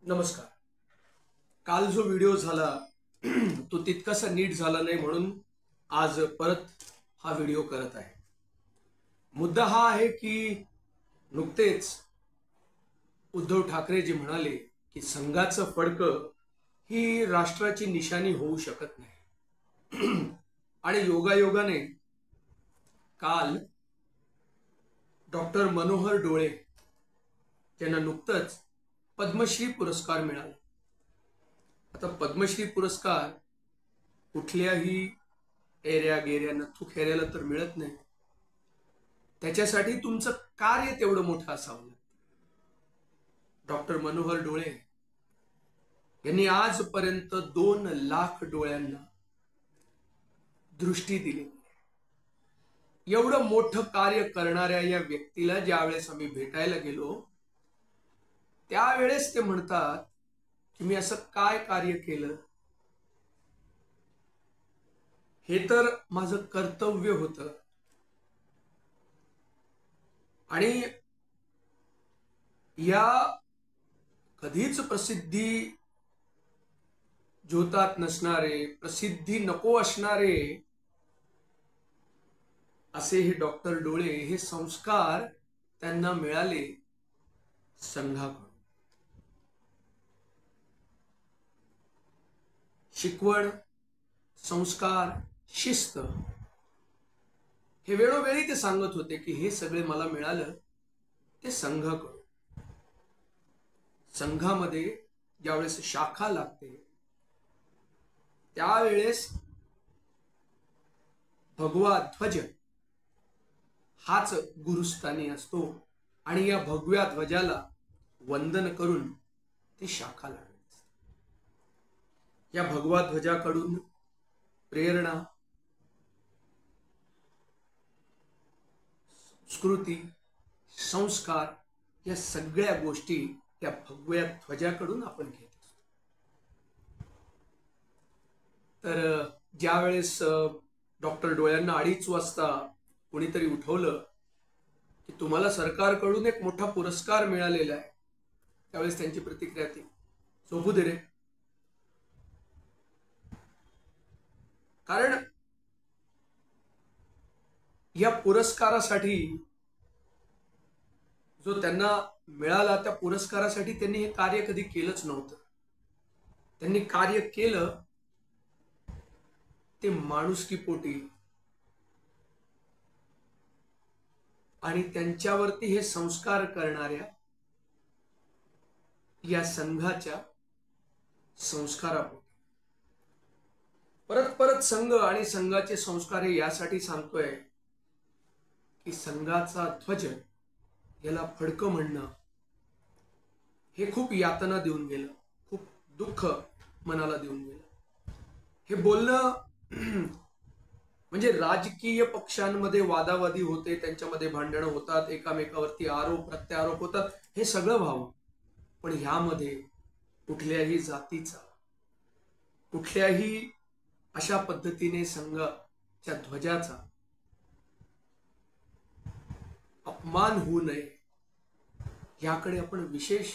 नमस्कार। काल जो व्हिडिओ झाला तो तितकासा नीट झाला नाही, म्हणून आज परत हा व्हिडिओ करत आहे। मुद्दा हा आहे की नुकतेच उद्धव ठाकरे जे म्हणाले की संघाचं फडकं ही राष्ट्राची निशाणी होऊ शकत नाही आणि योगायोगाने काल डॉक्टर मनोहर डोळे यांना नुकतंच पद्मश्री पुरस्कार मिळाला। आता पद्मश्री पुरस्कार कुठल्याही एरिया गेऱ्या नथू खेऱ्याला तर मिळत नाही, त्याच्यासाठी तुमचं कार्य तेवढं मोठं असावं। डॉक्टर मनोहर डोळे यांनी आजपर्यंत 2 लाख डोळ्यांना दृष्टी दिली। एवढं मोठं कार्य करणाऱ्या या व्यक्तीला ज्यावेळेस आम्ही भेटायला गेलो त्यावेळेस ते म्हणतात की मी असं काय कार्य केलं, हे तर माझं कर्तव्य होतं आणि या कधीच प्रसिद्धी जोतात नसणारे, प्रसिद्धी नको असणारे असे हे डॉक्टर डोळे, हे संस्कार त्यांना मिळाले संघाकडून। शिकवण, संस्कार, शिस्त हे वेळोवेळी ते सांगत होते की हे सगळे मला मिळालं ते संघाकडून। संघामध्ये ज्यावेळेस शाखा लागते त्यावेळेस भगवा ध्वज हाच गुरुस्थानी असतो आणि या भगव्या ध्वजाला वंदन करून ती शाखा लागते। या भगवा ध्वजाकडून प्रेरणा, संस्कृती, संस्कार या सगळ्या गोष्टी त्या भगव्या ध्वजाकडून आपण घेत असतो। तर ज्यावेळेस डॉक्टर डोळ्यांना 2:30 वाजता कोणीतरी उठवलं की तुम्हाला सरकारकडून एक मोठा पुरस्कार मिळालेला आहे, त्यावेळेस त्यांची प्रतिक्रिया ती झोपू दे रे। कारण या पुरस्कारासाठी जो त्यांना मिळाला त्या पुरस्कारासाठी त्यांनी हे कार्य कधी केलंच नव्हतं। त्यांनी कार्य केलं ते माणुसकीपोटी आणि त्यांच्यावरती हे संस्कार करणाऱ्या या संघाच्या संस्कारापोटी। परत परत संघ आणि संघाचे संस्कार हे यासाठी सांगतोय की संघाचा ध्वज याला फडकं म्हणणं हे खूप यातना देऊन गेलं, खूप दुःख मनाला देऊन गेलं। हे बोलणं म्हणजे राजकीय पक्षांमध्ये वादावादी होते, त्यांच्यामध्ये भांडणं होतात, एकामेकावरती आरोप प्रत्यारोप होतात, हे सगळं व्हावं, पण ह्यामध्ये कुठल्याही जातीचा, कुठल्याही अशा पद्धतीने संघाच्या ध्वजाचा अपमान होऊ नये याकडे आपण विशेष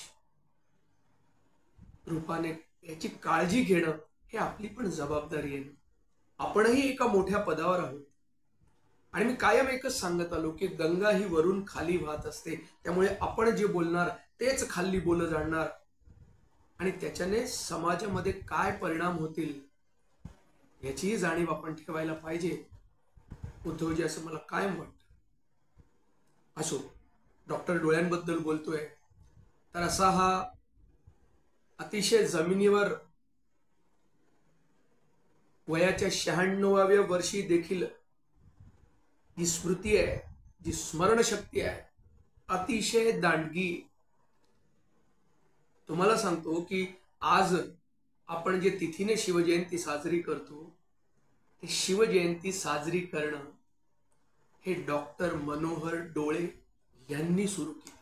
रूपाने याची काळजी घेणं हे आपली पण जबाबदारी आहे। आपणही एका मोठ्या पदावर आहोत आणि मी कायम एकच सांगत आलो की गंगा ही वरून खाली वाहत असते, त्यामुळे आपण जे बोलणार तेच खाली बोललं जाणार आणि त्याच्याने समाजामध्ये काय परिणाम होतील याचीही जाणीव आपण ठेवायला पाहिजे। उद्धवजी असं मला कायम वाटतं। असो, डॉक्टर डोळ्यांबद्दल बोलतोय तर असा हा अतिशय जमिनीवर वयाच्या 96व्या वर्षी देखील जी स्मृती आहे, जी स्मरणशक्ती आहे, अतिशय दांडगी। तुम्हाला सांगतो की आज आपण जे तिथीने शिवजयंती साजरी करतो ते शिवजयंती साजरी करणं हे डॉक्टर मनोहर डोळे यांनी सुरू केले।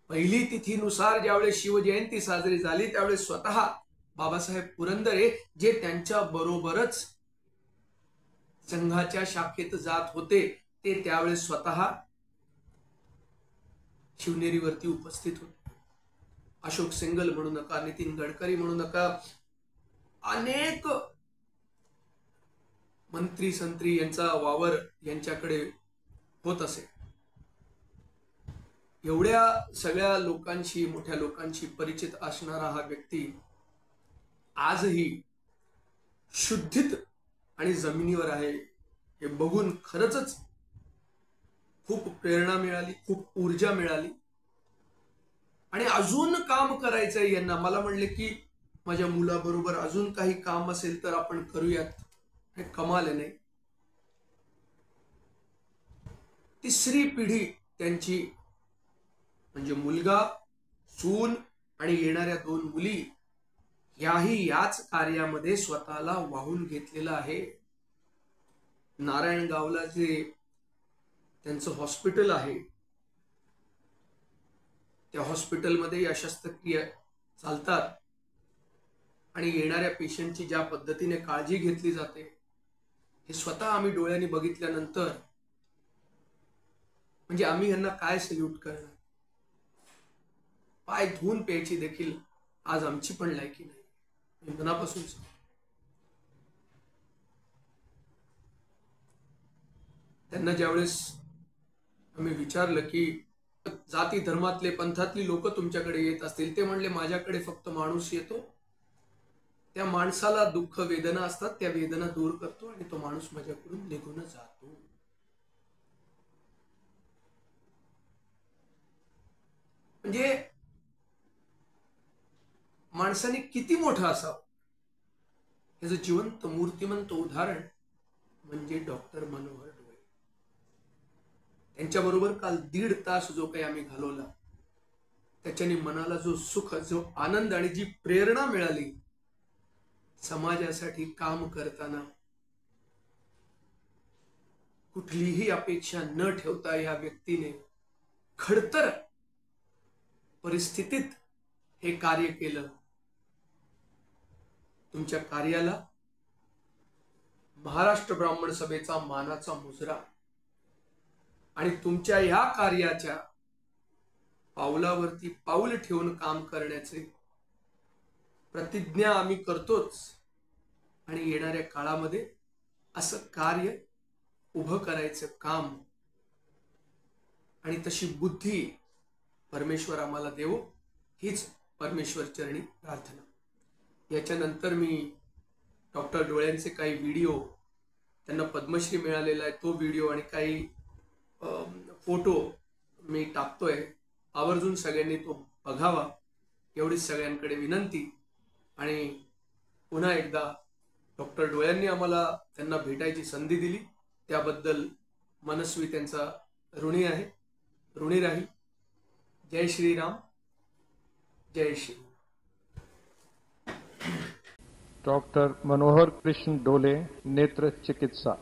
पहिली तिथीनुसार ज्यावेळेस शिवजयंती साजरी झाली त्यावेळेस स्वतः बाबासाहेब पुरंदरे जे त्यांच्या बरोबरच संघाच्या शाखेत जात होते ते त्यावेळेस स्वतः शिवनेरीवरती उपस्थित होते। अशोक सिंगल म्हणू नका, नितीन गडकरी म्हणू नका, अनेक मंत्री संत्री यांचा वावर यांच्याकडे होत असे. एवढ्या सगळ्या लोकांशी, मोठ्या लोकांशी परिचित असणारा हा व्यक्ती आजही शुद्धीत आणि जमिनीवर आहे. हे बघून खरंच खूप प्रेरणा मिळाली, खूप ऊर्जा मिळाली आणि अजून काम करायचंय यांना. मला म्हणले की माझ्या मुलाबरोबर अजून काही काम असेल तर आपण करूयात. हे कमाल आहे नाही. तिसरी पिढी त्यांची म्हणजे मुलगा, सून आणि येणाऱ्या 2 मुली याही याच कार्यामध्ये स्वतःला वाहून घेतलेला आहे. नारायणगावला जे त्यांचं हॉस्पिटल आहे त्या हॉस्पिटलमध्ये या शस्त्रक्रिया चालतात आणि येणाऱ्या पेशंटची ज्या पद्धतीने काळजी घेतली जाते हे स्वतः आम्ही डोळ्यांनी बघितल्यानंतर म्हणजे आम्ही यांना काय सल्यूट करणार. पाय धुवून प्यायची देखील आज आमची पण लायकी नाही. मनापासून त्यांना ज्यावेळेस आम्ही विचारलं की जाती धर्मातले पंथातली लोक तुमच्याकडे येत असतील, ते म्हणले माझ्याकडे फक्त माणूस येतो, त्या माणसाला दुःख वेदना असतात, त्या वेदना दूर करतो आणि तो माणूस माझ्याकडून निघून जातो. म्हणजे माणसाने किती मोठं असावं याचं जिवंत मूर्तिमंत उदाहरण म्हणजे डॉक्टर मनोहर डोळे. त्यांच्याबरोबर काल 1.5 तास जो काही आम्ही घालवला त्याच्याने मनाला जो सुख, जो आनंद आणि जी प्रेरणा मिळाली समाजासाठी काम करताना, कुठलीही अपेक्षा न ठेवता या व्यक्तीने खडतर परिस्थितीत हे कार्य केलं. तुमच्या कार्याला महाराष्ट्र ब्राह्मण सभेचा मानाचा मुजरा आणि तुमच्या या कार्याच्या पावलावरती पाऊल ठेवून काम करण्याचे प्रतिज्ञा आम्ही करतोच आणि येणाऱ्या काळामध्ये असं कार्य उभं करायचं काम आणि तशी बुद्धी परमेश्वर आम्हाला देवो हीच परमेश्वर चरणी प्रार्थना. याच्यानंतर मी डॉक्टर डोळ्यांचे काही व्हिडिओ, त्यांना पद्मश्री मिळालेला आहे तो व्हिडिओ आणि काही फोटो मी टाकतोय. आवर्जून सगळ्यांनी तो बघावा एवढीच सगळ्यांकडे विनंती. आणि पुन्हा एकदा डॉक्टर डोळ्यांनी आम्हाला त्यांना भेटायची संधी दिली त्याबद्दल मनस्वी त्यांचा ऋणी आहे, ऋणी राहील. जय श्रीराम, जय श्री. डॉक्टर मनोहर कृष्ण डोले, नेत्र चिकित्सा.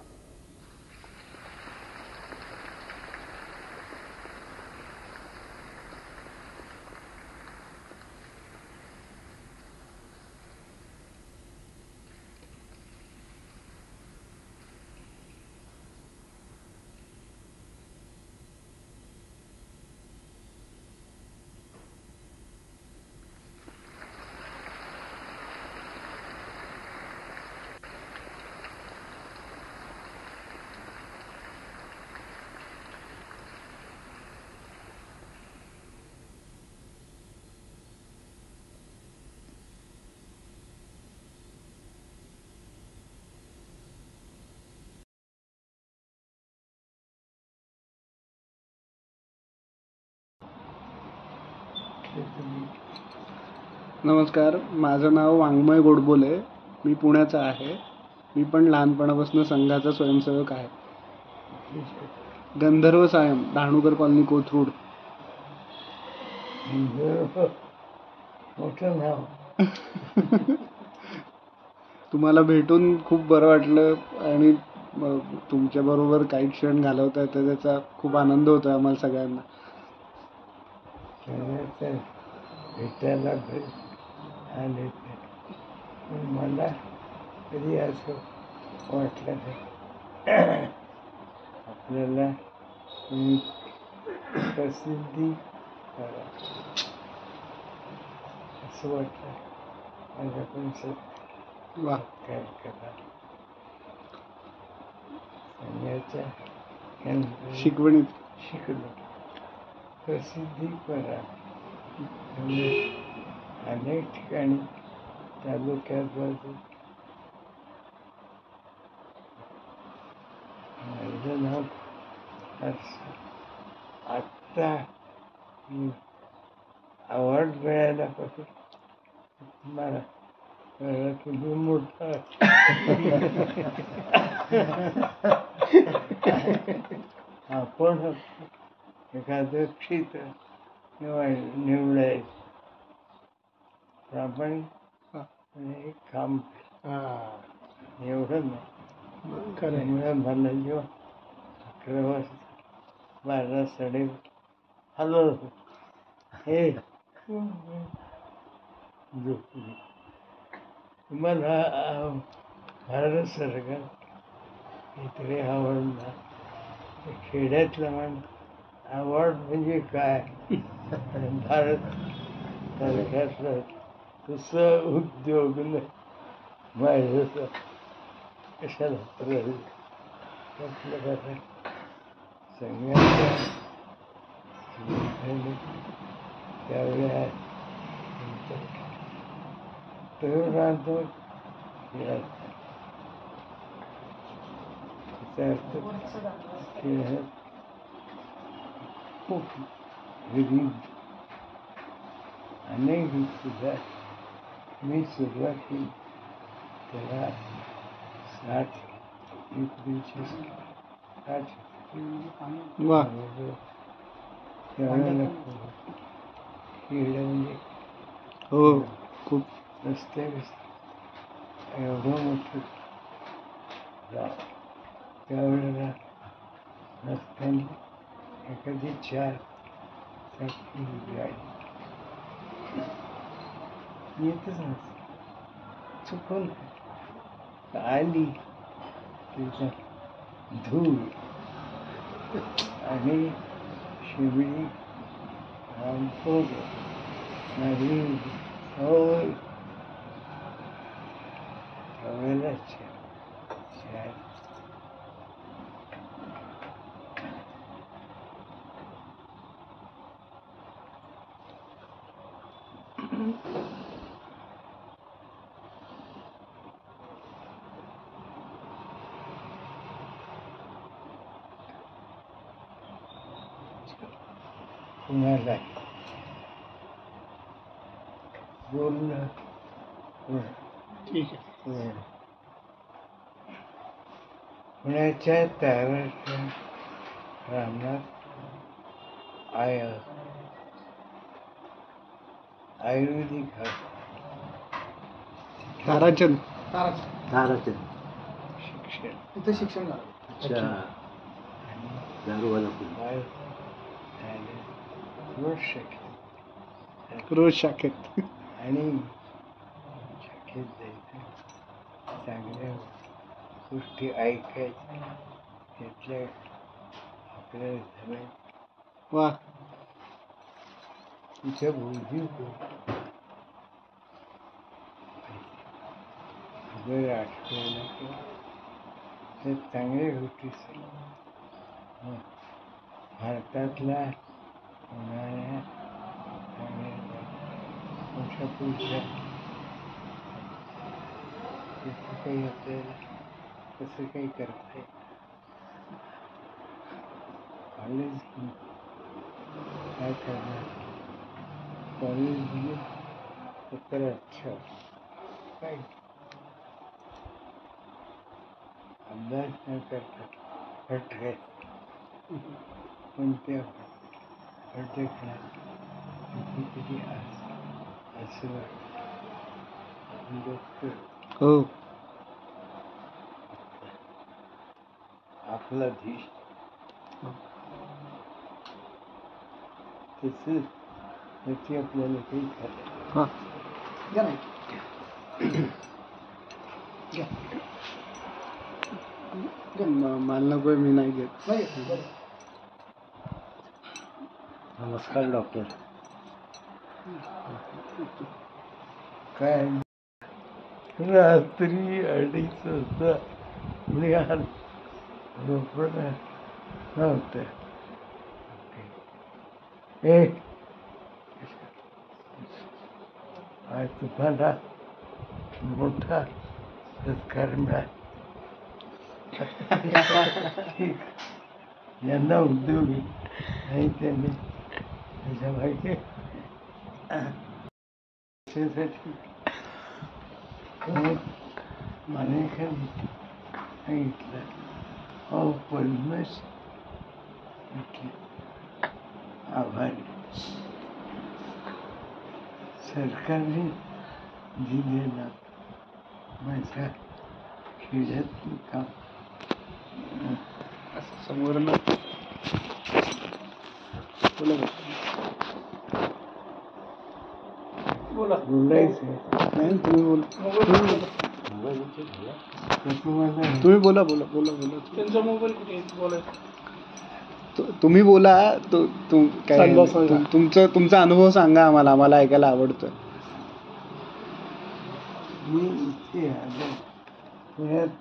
नमस्कार, माझं नाव वाङ्मय गोडबोले. मी पुण्याचा आहे. मी पण लहानपणापासून संघाचा स्वयंसेवक आहे. गंधर्व सायम, डहाणूकर कॉलनी, कोथरूड. मोठं नाव. तुम्हाला भेटून खूप बरं वाटलं आणि तुमच्याबरोबर काही क्षण घालवता येतं त्याचा खूप आनंद होतो आम्हाला सगळ्यांना. भेटायला आले पण मला कधी असं वाटलं नाही आपल्याला प्रसिद्धी करा. असं वाटलं माझ्या पण वा सत्कार करा. संघाच्या केंद्रात शिकवणीत शिकलो, प्रसिद्धी करा. त्यामुळे अनेक ठिकाणी तालुक्यात माझं नाव असं. आत्ता अवॉर्ड मिळायला पाहिजे मला कळलं की मी मोठा आपण एखादं क्षेत्र निवडायचं प्रामाणिक आणि काम एवढं नाही. त्यामुळे मला जेव्हा 11 वाजता 12 साडे हॅलो हे झोपली. मला भारत सरकार इकडे आवडला. खेड्यातलं म्हण अवॉर्ड म्हणजे काय भारत सरकारचा तसं उद्योग नाही माझ्या कशाला आपलं कसं सगळ्यांच्या त्यावेळेला तरुणांतो खूप गरीब अनेक सुद्धा मी सुरुवात केली त्याला 1960 वा त्यावेळेला खेळ म्हणजे हो खूप रस्ते एवढं मोठं त्यावेळेला रस्त्याने एखादी 4 चाकी गाडी येतच नसते. चुकून आली तिचा धूळ आणि शिबिरी रामफोड नदी होय त्यावेळेला पुण्याला बोलणं ठीक आहे. पुण्याच्या ताराच्या रानात आयुर्वेदिक ताराचंद शिक्षण तिथं शिक्षण झालं. रोज शाखेत आणि शाखेत जायचं चांगल्या गोष्टी ऐकायच्या त्यातल्या आपल्याला जमेल. वा तिच्या भोवती जर आठवलं किंवा तर चांगल्या गोष्टी भारतातला होणाऱ्या चांगल्या वर्षापूर्वीच्या कसं काही आपल्याला कसं काही करता येईल. कॉलेज काय करणार कॉलेज म्हणजे फक्त अच्छा काय अभ्यास न करता भटकायचं. पण त्या भटकण्यात कितीतरी असं डॉक्टर हो आपला धीश तसं त्याची आपल्याला काही खाल्लं. हा घ्या ना. घ्या. मला नको मी नाही घेत. नमस्कार डॉक्टर. काय रात्री 2:30 वाजता मी आज झोपलं नव्हतं. आज तुम्हाला मोठा संस्कार मिळाला. यांना उद्योगी नाही त्यांनी त्याच्या माहिती मानेकरांनी सांगितलं अहो पद्मश्री आभारी सरकारने दिलेला माझ्या खेड्यातलं काम समोर ना बोला बोलायचं नाही तुम्ही बोला तुम्हाला तुम्ही बोला बोला बोला बोला त्यांचा मोबाईल कुठे बोलायचं तुम्ही बोला काय अनुभव सांगा. तुमचा अनुभव सांगा आम्हाला ऐकायला आवडतं. मी इथे आलो पुण्यात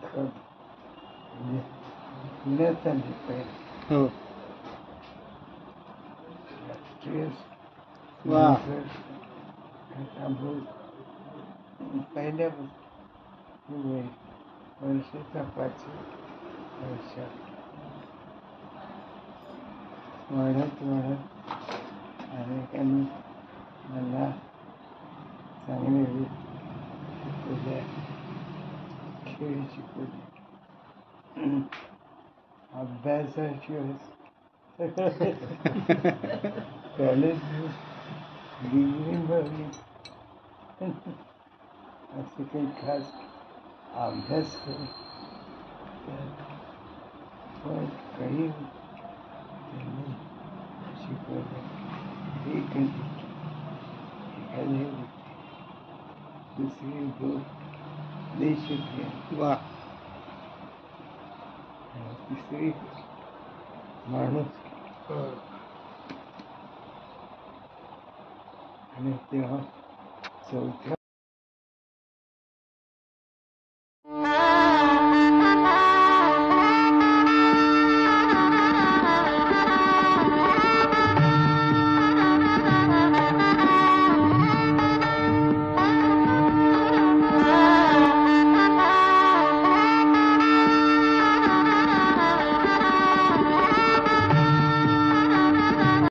पुण्यात आले पाहिजे हो राष्ट्रीय वा. पहिल्यापासून वर्षाचा 5 वर्ष वाढत अनेकांनी मला चांगले शिकवले, खेळ शिकवले, अभ्यासाची कॉलेज डिग्री मिळवली. असे काही खास अभ्यास करू पण काही त्यांनी शिकवलं. एखादी दुसरी देशप्रेम वा आणि तिसरी माणूस. आणि तेव्हा 4थ्या